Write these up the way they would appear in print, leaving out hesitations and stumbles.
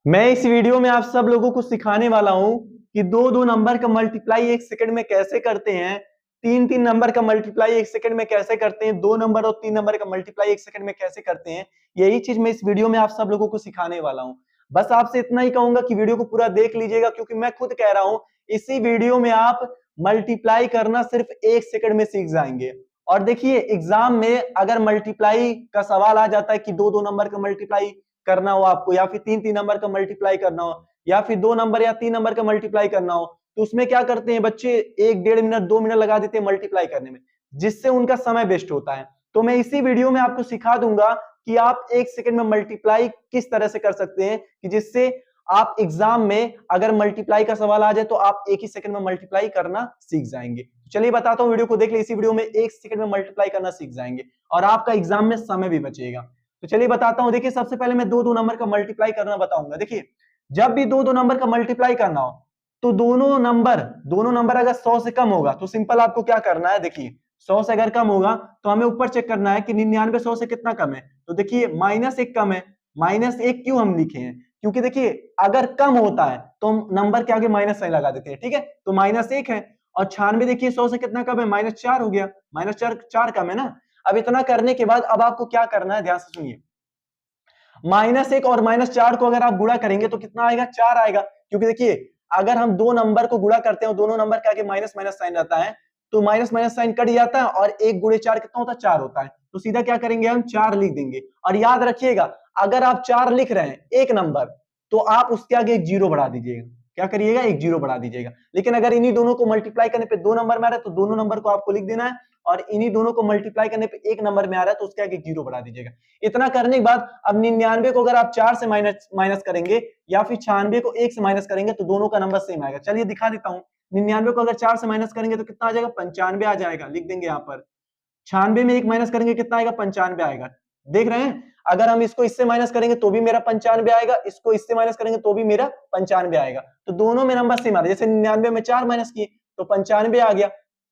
मैं इस वीडियो में आप सब लोगों को सिखाने वाला हूं कि दो दो नंबर का मल्टीप्लाई एक सेकंड में कैसे करते हैं, तीन तीन नंबर का मल्टीप्लाई एक सेकंड में कैसे करते हैं, दो नंबर और तीन नंबर का मल्टीप्लाई एक सेकंड में कैसे करते हैं। यही चीज मैं इस वीडियो में आप सब लोगों को सिखाने वाला हूं। बस आपसे इतना ही कहूंगा कि वीडियो को पूरा देख लीजिएगा, क्योंकि मैं खुद कह रहा हूं इसी वीडियो में आप मल्टीप्लाई करना सिर्फ एक सेकंड में सीख जाएंगे। और देखिए, एग्जाम में अगर मल्टीप्लाई का सवाल आ जाता है कि दो दो नंबर का मल्टीप्लाई करना हो आपको, या फिर तीन तीन नंबर का मल्टीप्लाई करना हो, या फिर दो नंबर या तीन नंबर का मल्टीप्लाई करना हो, तो उसमें क्या करते हैं बच्चे, एक डेढ़ मिनट दो मिनट लगा देते हैं मल्टीप्लाई करने में, जिससे उनका समय वेस्ट होता है। तो मैं इसी वीडियो में आपको सिखा दूंगा कि आप एक सेकंड में मल्टीप्लाई किस तरह से कर सकते हैं, कि जिससे आप एग्जाम में अगर मल्टीप्लाई का सवाल आ जाए तो आप एक ही सेकंड में मल्टीप्लाई करना सीख जाएंगे। चलिए बताता हूं, वीडियो को देख ले। इसी वीडियो में एक सेकंड में मल्टीप्लाई करना सीख जाएंगे और आपका एग्जाम में समय भी बचेगा। तो चलिए बताता हूं। देखिए, सबसे पहले मैं दो दो नंबर का मल्टीप्लाई करना बताऊंगा। देखिए, जब भी दो दो नंबर का मल्टीप्लाई करना हो तो दोनों नंबर अगर 100 से कम होगा तो सिंपल आपको क्या करना है। देखिए, 100 से अगर कम होगा तो हमें ऊपर चेक करना है कि 99 100 से कितना कम है। तो देखिए, -1 कम है। -1 क्यों हम लिखे हैं? क्योंकि देखिए, अगर कम होता है तो हम नंबर के आगे माइनस साइन लगा देते हैं। ठीक है, तो -1 है। और 96 देखिए 100 से कितना कम है? -4 हो गया। -4 कम है ना। अब इतना करने के बाद अब आपको क्या करना है, ध्यान से सुनिए। -1 और -4 को अगर आप गुणा करेंगे तो कितना आएगा? 4 आएगा। क्योंकि देखिए, अगर हम दो नंबर को गुणा करते हैं, दोनों नंबर के आगे माइनस माइनस साइन रहता है, तो माइनस माइनस साइन कट जाता है और 1 गुणे 4 कितना होता है? 4 होता है। तो सीधा क्या करेंगे, हम 4 लिख देंगे। और याद रखिएगा, अगर आप 4 लिख रहे हैं एक नंबर, तो आप उसके आगे एक जीरो बढ़ा दीजिएगा। क्या करिएगा? एक जीरो बढ़ा दीजिएगा। लेकिन अगर इन्हीं दोनों को मल्टीप्लाई करने पे दो नंबर में आ रहा है तो दोनों नंबर को आपको लिख देना है, और इन्हीं दोनों को मल्टीप्लाई करने पे एक नंबर में आ रहा है तो उसके आगे जीरो बढ़ा दीजिएगा। इतना करने के बाद अब 99 को अगर आप 4 से माइनस माइनस करेंगे, या फिर 96 को 1 से माइनस करेंगे, तो दोनों का नंबर सेम आएगा। चलिए दिखा देता हूं। 99 को अगर 4 से माइनस करेंगे तो कितना आ जाएगा? 95 आ जाएगा। लिख देंगे यहाँ पर। 96 में 1 माइनस करेंगे कितना आएगा? 95 आएगा। देख रहे हैं, अगर हम इसको इससे माइनस करेंगे तो भी मेरा 95 आएगा, इसको इससे माइनस करेंगे तो भी मेरा 95 आएगा। तो दोनों में नंबर सेम आ रहा है। जैसे 99 में 4 माइनस किए तो 95 आ गया,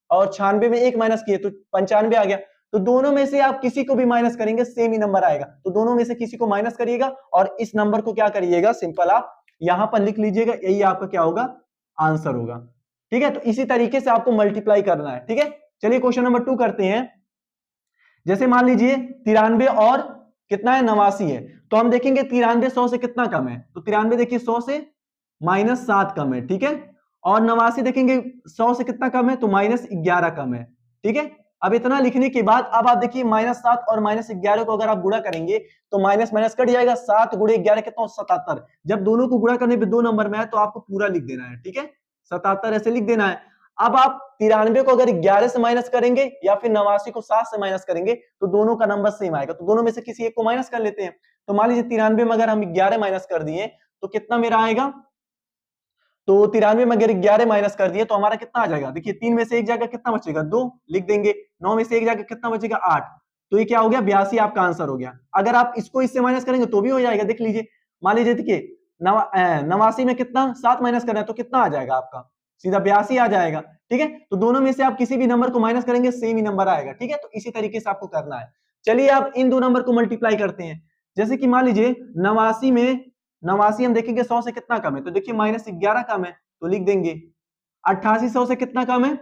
और 96 में 1 माइनस किए तो 95 आ गया। तो दोनों में से आप किसी को भी माइनस करेंगे सेम ही नंबर आएगा। तो दोनों में से किसी को माइनस करिएगा और इस नंबर को क्या करिएगा, सिंपल आप यहां पर लिख लीजिएगा। यही आपका क्या होगा? आंसर होगा। ठीक है, तो इसी तरीके से आपको मल्टीप्लाई करना है। ठीक है, चलिए क्वेश्चन नंबर 2 करते हैं। जैसे मान लीजिए 93 और कितना है? 89 है। तो हम देखेंगे 93 100 से कितना कम है। तो 93 देखिए 100 से -7 कम है। ठीक है, और 89 देखेंगे 100 से कितना कम है? तो -11 कम है। ठीक है, अब इतना लिखने के बाद अब आप देखिए -7 और -11 को अगर आप गुणा करेंगे तो माइनस माइनस कट जाएगा। 7 गुणे 11 कितना हो? 77। जब दोनों को गुणा करने पे दो नंबर में है तो आपको पूरा लिख देना है। ठीक है, 77 ऐसे लिख देना है। अब आप 93 को अगर 11 से माइनस करेंगे या फिर 89 को 7 से माइनस करेंगे तो दोनों का नंबर सेम आएगा। तो दोनों में से किसी एक को माइनस कर लेते हैं। तो मान लीजिए 93 में अगर हम 11 माइनस कर दिए तो कितना मेरा आएगा? तो 93 में अगर 11 माइनस कर दिए तो हमारा कितना आ जाएगा? देखिए, 3 में से एक जाएगा, कितना बचेगा? 2 लिख देंगे। 9 में से एक जाएगा, कितना बचेगा? 8। तो ये क्या हो गया? 82 आपका आंसर हो गया। अगर आप इसको इससे माइनस करेंगे तो भी हो जाएगा। देख लीजिए, मान लीजिए, देखिए 89 में कितना 7 माइनस करना है तो कितना आ जाएगा आपका? सीधा 82 आ जाएगा। ठीक है, तो दोनों में से आप किसी भी नंबर को माइनस करेंगे सेम ही नंबर आएगा। ठीक है, तो इसी तरीके से आपको करना है। चलिए आप इन दो नंबर को मल्टीप्लाई करते हैं। जैसे कि मान लीजिए 89 हम देखेंगे 100 से कितना कम है। तो देखिए -11 कम है, तो लिख देंगे। 88 100 से कितना कम है?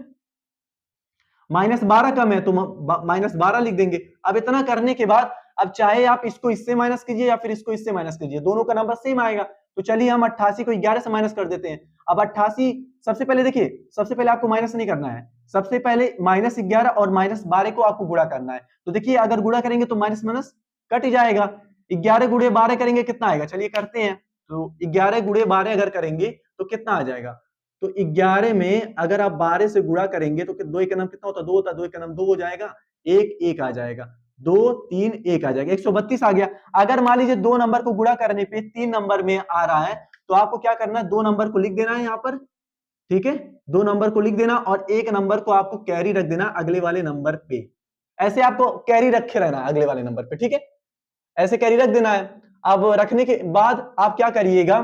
-12 कम है, तो -12 लिख देंगे। अब इतना करने के बाद अब चाहे आप इसको इससे माइनस कीजिए या फिर इसको इससे माइनस कीजिए, दोनों का नंबर सेम आएगा। तो चलिए हम 88 को 11 से माइनस कर देते हैं। अब 88, सबसे पहले देखिए, सबसे पहले आपको माइनस नहीं करना है। सबसे पहले -11 और -12 को आपको गुणा करना है। तो देखिए, अगर गुणा करेंगे तो माइनस माइनस कट जाएगा। 11 गुणे 12 करेंगे, कितना आएगा? चलिए करते हैं। तो 11 गुणे 12 अगर करेंगे तो कितना आ जाएगा? तो 11 में अगर आप 12 से गुणा करेंगे तो दो एक नाम कितना होता है? 2 होता है। 2 एक नाम 2 हो जाएगा। एक एक आ जाएगा। 2 3 1 आ जाएगा। 132 आ गया। अगर मान लीजिए दो नंबर को गुणा करने पे तीन नंबर में आ रहा है तो आपको क्या करना है? दो नंबर को लिख देना है यहाँ पर। ठीक है, दो नंबर को लिख देना और एक नंबर को आपको कैरी रख देना अगले वाले नंबर पे। ऐसे आपको कैरी रखे रहना अगले वाले नंबर पे। ठीक है, ऐसे कैरी रख देना है। अब रखने के बाद आप क्या करिएगा,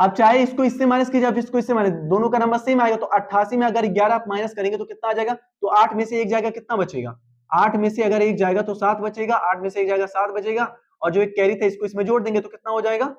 अब चाहे इसको इससे माइनस कीजिए, अब इसको इससे माइनस, दोनों का नंबर सेम आएगा। तो 88 में अगर 11 आप माइनस करेंगे तो कितना आ जाएगा? तो 8 में से एक जाएगा, कितना बचेगा? 8 में से अगर एक जाएगा तो 7 बचेगा। 8 में से एक जाएगा 7 बचेगा। और जो एक कैरी था इसको इसमें जोड़ देंगे तो कितना हो जाएगा?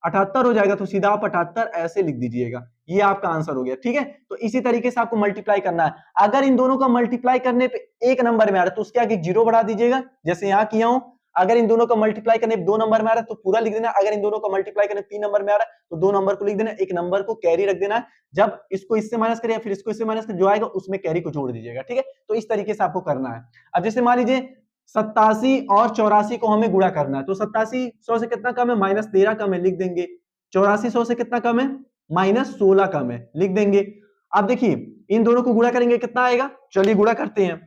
78 हो जाएगा, तो सीधा आप 78 ऐसे लिख दीजिएगा, ये आपका आंसर हो गया। ठीक है, तो इसी तरीके से आपको मल्टीप्लाई करना है। अगर इन दोनों का मल्टीप्लाई करने पे एक नंबर में आ रहा है तो उसके आगे 0 बढ़ा दीजिएगा, जैसे यहां किया हूं। अगर इन दोनों का मल्टीप्लाई करने 2 नंबर में आ रहा है तो पूरा लिख देना। अगर इन दोनों का मल्टीप्लाई करने 3 नंबर में आ रहा है तो 2 नंबर को लिख देना, एक नंबर को कैरी रख देना। जब इसको इससे माइनस करिए फिर इसको इससे माइनस कर, जो आएगा उसमें कैरी को जोड़ दीजिएगा। ठीक है, तो इस तरीके से आपको करना है। अब जैसे मान लीजिए 87 और 84 को हमें गुणा करना है, तो 87 100 से कितना कम है, -13 कम है, लिख देंगे। 84 100 से कितना कम है, -16 कम है, लिख देंगे। अब देखिए इन दोनों को गुणा करेंगे कितना आएगा, चलिए गुणा करते हैं।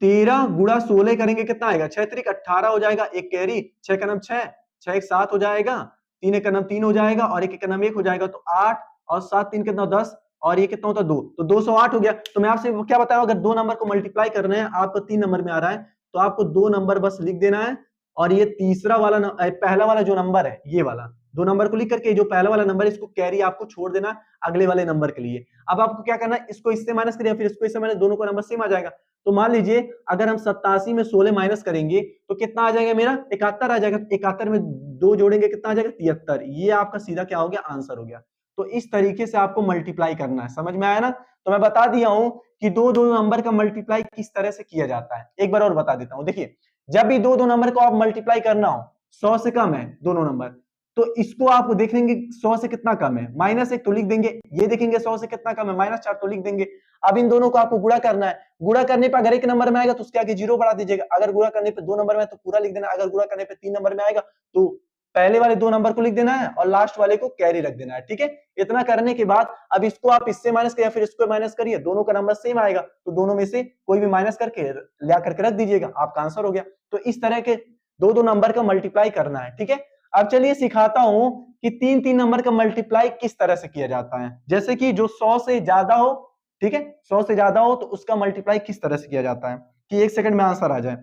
13 गुणा 16 करेंगे कितना आएगा, 6 त्रिक 18 हो जाएगा, एक कैरी, 6 का नाम 6, 6 एक 7 हो जाएगा, 3 एक का नाम 3 हो जाएगा और 1 एक का नाम 1 हो जाएगा, तो 8 और 7 3 कितना 10 और ये कितना होता है 2, तो 208 हो गया। तो मैं आपसे क्या बताऊं, अगर 2 नंबर को मल्टीप्लाई करना है, आपको 3 नंबर में आ रहा है तो आपको 2 नंबर बस लिख देना है, और ये तीसरा वाला पहला वाला जो नंबर है ये वाला 2 नंबर को लिख करके जो पहला वाला नंबर है इसको कैरी आपको छोड़ देना अगले वाले नंबर के लिए। अब आपको क्या करना है, इसको इससे माइनस करिए फिर इसको इससे माइनस, दोनों का नंबर सेम आ जाएगा। तो मान लीजिए अगर हम 87 में 16 माइनस करेंगे तो कितना आ जाएगा मेरा, 71 आ जाएगा। 71 में 2 जोड़ेंगे कितना आ जाएगा, 73। ये आपका सीधा क्या हो गया, आंसर हो गया। तो इस तरीके से आपको मल्टीप्लाई करना है, समझ में आया ना। तो मैं बता दिया हूं कि दो नंबर का मल्टीप्लाई किस तरह से किया जाता है, एक बार और बता देता हूं। देखिए जब भी दो नंबर को आप मल्टीप्लाई करना हो, 100 से कम है दोनों नंबर, तो इसको आप देखेंगे 100 से कितना कम है, -1 तो लिख देंगे। ये देखेंगे 100 से कितना कम है, -4 तो लिख देंगे। अब इन दोनों को आपको गुणा करना है, गुणा करने पर अगर एक नंबर में आएगा तो उसके आगे 0 बढ़ा दीजिएगा, अगर गुणा करने पे 2 नंबर में है तो पूरा लिख देना, अगर गुणा करने पे 3 नंबर में आएगा तो पहले वाले 2 नंबर को लिख देना है और लास्ट वाले को कैरी रख देना है। ठीक है, इतना करने के बाद अब इसको आप इससे माइनस करिए फिर इसको माइनस करिए, दोनों का नंबर सेम आएगा तो दोनों में से कोई भी माइनस करके ला करके रख दीजिएगा, आपका आंसर हो गया। तो इस तरह के दो नंबर का मल्टीप्लाई करना है। ठीक है, अब चलिए सिखाता हूं कि 3 नंबर का मल्टीप्लाई किस तरह से किया जाता है। जैसे कि जो 100 से ज्यादा हो, ठीक है, 100 से ज्यादा हो तो उसका मल्टीप्लाई किस तरह से किया जाता है कि 1 सेकंड में आंसर आ जाए।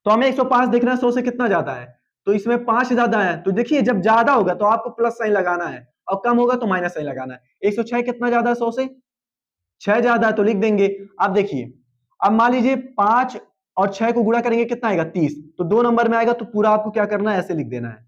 तो हमें 105 देखना है 100 से कितना ज्यादा है, तो इसमें 5 ज्यादा है, तो देखिए जब ज्यादा होगा तो आपको प्लस साइन लगाना है और कम होगा तो माइनस साइन लगाना है। 106 कितना ज्यादा है 100 से, 6 ज्यादा है तो लिख देंगे। अब देखिए अब मान लीजिए 5 और 6 को गुणा करेंगे कितना आएगा 30, तो 2 नंबर में आएगा तो पूरा आपको क्या करना है, ऐसे लिख देना है।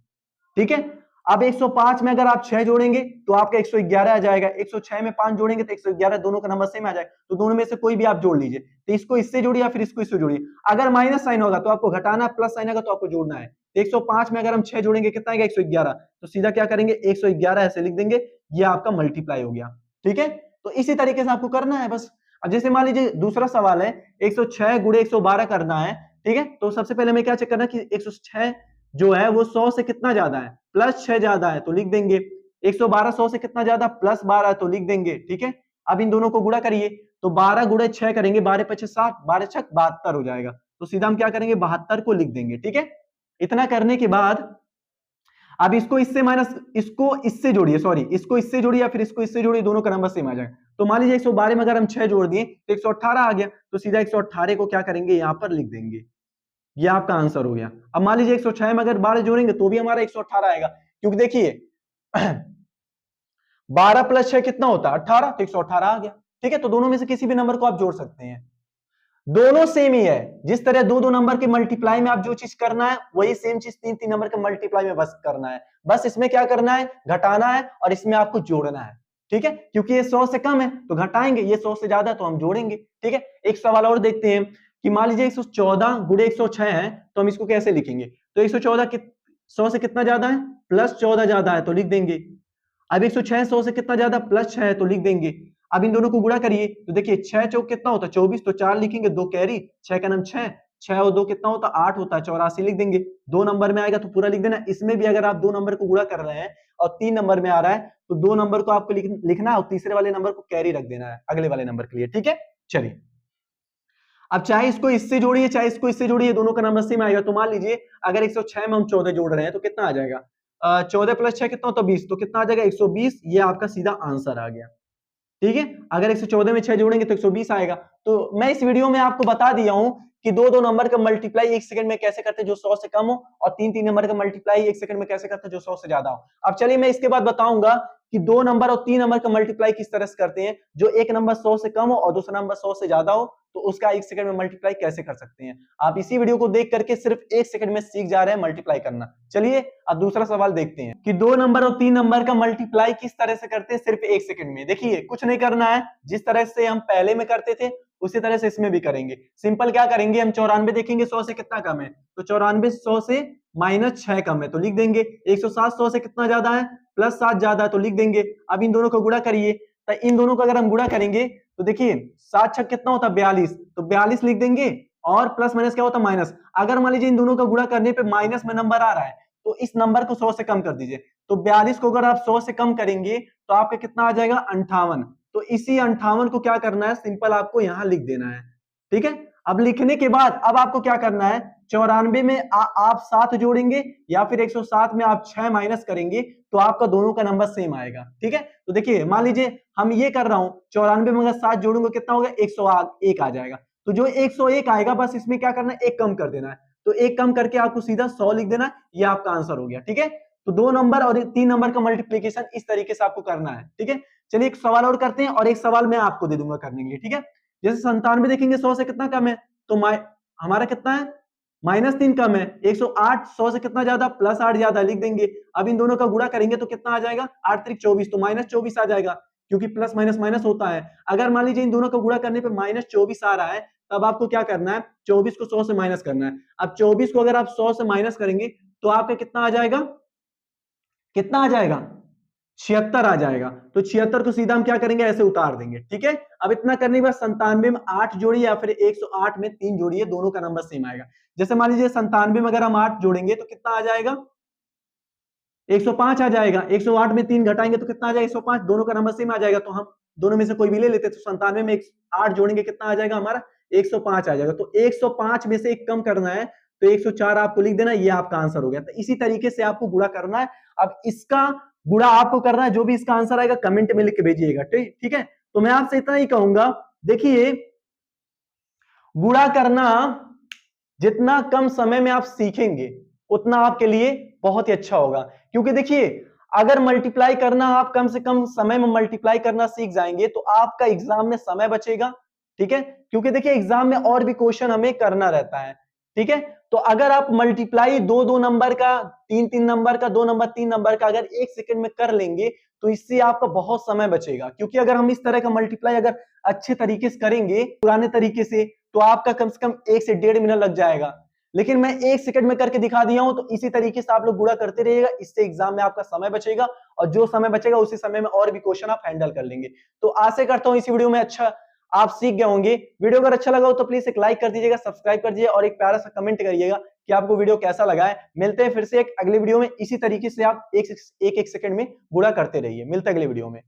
ठीक है, अब 105 में अगर आप 6 जोड़ेंगे तो आपका 111 आ जाएगा, 106 में 5 जोड़ेंगे तो 111, दोनों का नंबर सेम आ जाएगा, तो दोनों में से कोई भी आप जोड़ लीजिए, तो इसको इससे जोड़िए या फिर इसको इससे जोड़िए। अगर माइनस साइन होगा तो आपको घटाना, प्लस साइन आएगा तो आपको जोड़ना है। 105 में अगर हम 6 जोड़ेंगे कितना आएगा 111, तो सीधा क्या करेंगे 111 ऐसे लिख देंगे, ये आपका मल्टीप्लाई हो गया। ठीक है, तो इसी तरीके से आपको करना है बस। अब जैसे मान लीजिए दूसरा सवाल है 106 गुणे 112 करना है। ठीक है, तो सबसे पहले हमें क्या चेक करना है कि 106 जो है वो 100 से कितना ज्यादा है, +6 ज्यादा है तो लिख देंगे। 112 100 से कितना ज्यादा, +12 है तो लिख देंगे। ठीक है, अब इन दोनों को गुणा करिए, तो 12 गुणे 6 करेंगे, 12 5 60, 12 6 72 हो जाएगा, तो सीधा हम क्या करेंगे 72 को लिख देंगे। ठीक है, इतना करने के बाद अब इसको इससे माइनस, इसको इससे जोड़िए, सॉरी इसको इससे जोड़िए या फिर इसको इससे जोड़िए, दोनों का नंबर सेम आ जाएगा। तो मान लीजिए 112 में अगर हम 6 जोड़ दिए तो 118 आ गया, तो सीधा 118 को क्या करेंगे यहां पर लिख देंगे, ये आपका आंसर हो गया। अब मान लीजिए 106 में अगर 12 जोड़ेंगे तो भी हमारा 118 आएगा, क्योंकि देखिए 12 + 6 कितना होता है 18, तो 118 आ गया। ठीक है, तो दोनों में से किसी भी नंबर को आप जोड़ सकते हैं, दोनों सेम ही है। जिस तरह दो नंबर के मल्टीप्लाई में आप जो चीज करना है वही सेम चीज 3 नंबर के मल्टीप्लाई में बस करना है, बस इसमें क्या करना है घटाना है और इसमें आपको जोड़ना है। ठीक है, क्योंकि ये 100 से कम है तो घटाएंगे, ये 100 से ज्यादा है तो हम जोड़ेंगे। ठीक है, एक सवाल और देखते हैं कि मान लीजिए 114 गुणे 106 है, तो हम इसको कैसे लिखेंगे, तो 114 100 से कितना ज्यादा है, +14 ज्यादा है तो लिख देंगे। अब 106 100 से कितना ज्यादा, +6 है तो लिख देंगे। अब इन दोनों को गुणा करिए, तो देखिए 6 चौक कितना होता है 24, तो 4 लिखेंगे, 2 कैरी, 6 का नाम 6, 6 और 2 कितना होता है 8 होता है, 84 लिख देंगे। 2 नंबर में आएगा तो पूरा लिख देना। इसमें भी अगर आप 2 नंबर को गुणा कर रहे हैं और 3 नंबर में आ रहा है तो 2 नंबर को आपको लिखना है और तीसरे वाले नंबर को कैरी रख देना है अगले वाले नंबर के लिए। ठीक है, चलिए अब चाहे इसको इससे जोड़िए चाहे इसको इससे जोड़िए, दोनों का नंबर सेम आएगा। तो मान लीजिए अगर 106 में हम 14 जोड़ रहे हैं तो कितना आ जाएगा, 14 + 6 कितना होता है 20, तो कितना आ जाएगा 120, ये आपका सीधा आंसर आ गया। ठीक है, अगर 114 में 6 जोड़ेंगे तो 120 आएगा। तो मैं इस वीडियो में आपको बता दिया हूं कि दो नंबर का मल्टीप्लाई 1 सेकंड में कैसे करते हैं जो 100 से कम हो, और 3 नंबर का मल्टीप्लाई 1 सेकंड में कैसे करते हैं जो 100 से ज्यादा हो। अब चलिए मैं इसके बाद बताऊंगा कि 2 नंबर और 3 नंबर का मल्टीप्लाई किस तरह से करते हैं, जो एक नंबर 100 से कम हो और दूसरा नंबर 100 से ज्यादा हो, तो उसका 1 सेकंड में मल्टीप्लाई कैसे कर सकते हैं। आप इसी वीडियो को देख करके सिर्फ 1 सेकंड में सीख जा रहे हैं मल्टीप्लाई करना। चलिए अब दूसरा सवाल देखते हैं कि 2 नंबर और 3 नंबर का मल्टीप्लाई किस तरह से करते हैं सिर्फ 1 सेकंड में। देखिए कुछ नहीं करना है, जिस तरह से हम पहले में करते थे उसी तरह से इसमें भी करेंगे। सिंपल क्या करेंगे, हम 94 देखेंगे 100 से कितना कम है, तो 94 100 से -6 कम है तो लिख देंगे। 107 100 से कितना ज्यादा है, +7 ज्यादा है तो लिख देंगे। अब इन दोनों को गुणा करिए, तो इन दोनों को अगर हम गुणा करेंगे तो देखिए 7 छक कितना होता है 42, तो 42 लिख देंगे और प्लस माइनस क्या होता है माइनस। अगर मान लीजिए इन दोनों का गुणा करने पे माइनस में नंबर आ रहा है तो इस नंबर को 100 से कम कर दीजिए। तो 42 को अगर आप 100 से कम करेंगे तो आपका कितना आ जाएगा 58। तो इसी 58 को क्या करना है, सिंपल आपको यहां लिख देना है। ठीक है, अब लिखने के बाद अब आपको क्या करना है, 94 में आप 7 जोड़ेंगे या फिर 107 में आप 6 माइनस करेंगे तो आपका दोनों का नंबर सेम आएगा। ठीक है, तो देखिए मान लीजिए हम ये कर रहा हूं, 94 में अगर 7 जोड़ूंगा कितना होगा 101 आ जाएगा। तो जो 101 आएगा बस इसमें क्या करना है, एक कम कर देना है। तो एक कम करके आपको सीधा 100 लिख देना है, ये आपका आंसर हो गया। ठीक है, तो 2 नंबर और 3 नंबर का मल्टीप्लीकेशन इस तरीके से आपको करना है। ठीक है, चलिए एक सवाल और करते हैं और एक सवाल मैं आपको दे दूंगा करने के लिए। ठीक है, जैसे 97 देखेंगे 100 से कितना कम है, तो हमारा कितना है -3 कम है। 108 100 से कितना ज्यादा, +8 ज्यादा, लिख देंगे। अब इन दोनों का गुणा करेंगे तो कितना आ जाएगा, 8 3 24, तो -24 आ जाएगा क्योंकि प्लस माइनस माइनस होता है। अगर मान लीजिए इन दोनों का गुणा करने पे -24 आ रहा है तब आपको क्या करना है, 24 को 100 से माइनस करना है। अब 24 को अगर आप 100 से माइनस करेंगे तो आपका कितना आ जाएगा, कितना आ जाएगा 76 आ जाएगा। तो 76 को सीधा हम क्या करेंगे, ऐसे उतार देंगे। ठीक है, अब इतना करने के बाद 97 में 8 जोड़िए या फिर 108 में 3 जोड़िए, दोनों का नंबर सेम आएगा। जैसे मान लीजिए 97 में अगर हम 8 जोड़ेंगे तो कितना आ जाएगा, 105 आ जाएगा। 108 में 3 घटाएंगे तो कितना आ जाएगा, 105, दोनों का नंबर सेम आ जाएगा। तो हम दोनों में से कोई भी ले लेते, तो 97 में 8 जोड़ेंगे कितना आ जाएगा हमारा, 105 आ जाएगा। तो 105 में से एक कम करना है तो 104 आपको लिख देना, ये आपका आंसर हो गया। तो इसी तरीके से आपको गुणा करना है। अब इसका गुणा आपको करना है, जो भी इसका आंसर आएगा कमेंट में लिख के भेजिएगा। ठीक है, तो मैं आपसे इतना ही कहूंगा, देखिए गुणा करना जितना कम समय में आप सीखेंगे उतना आपके लिए बहुत ही अच्छा होगा। क्योंकि देखिए अगर मल्टीप्लाई करना आप कम से कम समय में मल्टीप्लाई करना सीख जाएंगे तो आपका एग्जाम में समय बचेगा। ठीक है, क्योंकि देखिए एग्जाम में और भी क्वेश्चन हमें करना रहता है। ठीक है, तो अगर आप मल्टीप्लाई 2-2 नंबर का, 3-3 नंबर का, 2 नंबर 3 नंबर का अगर 1 सेकंड में कर लेंगे तो इससे आपका बहुत समय बचेगा। क्योंकि अगर हम इस तरह का मल्टीप्लाई अगर अच्छे तरीके से करेंगे पुराने तरीके से तो आपका कम से कम 1 से 1.5 मिनट लग जाएगा। लेकिन मैं 1 सेकंड में करके दिखा दिया हूं, तो इसी तरीके से आप लोग गुणा करते रहिएगा, इससे एग्जाम में आपका समय बचेगा और जो समय बचेगा उसी समय में और भी क्वेश्चन आप हैंडल कर लेंगे। तो आशा करता हूं इसी वीडियो में अच्छा आप सीख गए होंगे। वीडियो अगर अच्छा लगा हो तो प्लीज एक लाइक कर दीजिएगा, सब्सक्राइब कर दीजिए और एक प्यारा सा कमेंट करिएगा कि आपको वीडियो कैसा लगा है। मिलते हैं फिर से एक अगले वीडियो में, इसी तरीके से आप एक एक सेकंड में गुणा करते रहिए। मिलते हैं अगले वीडियो में।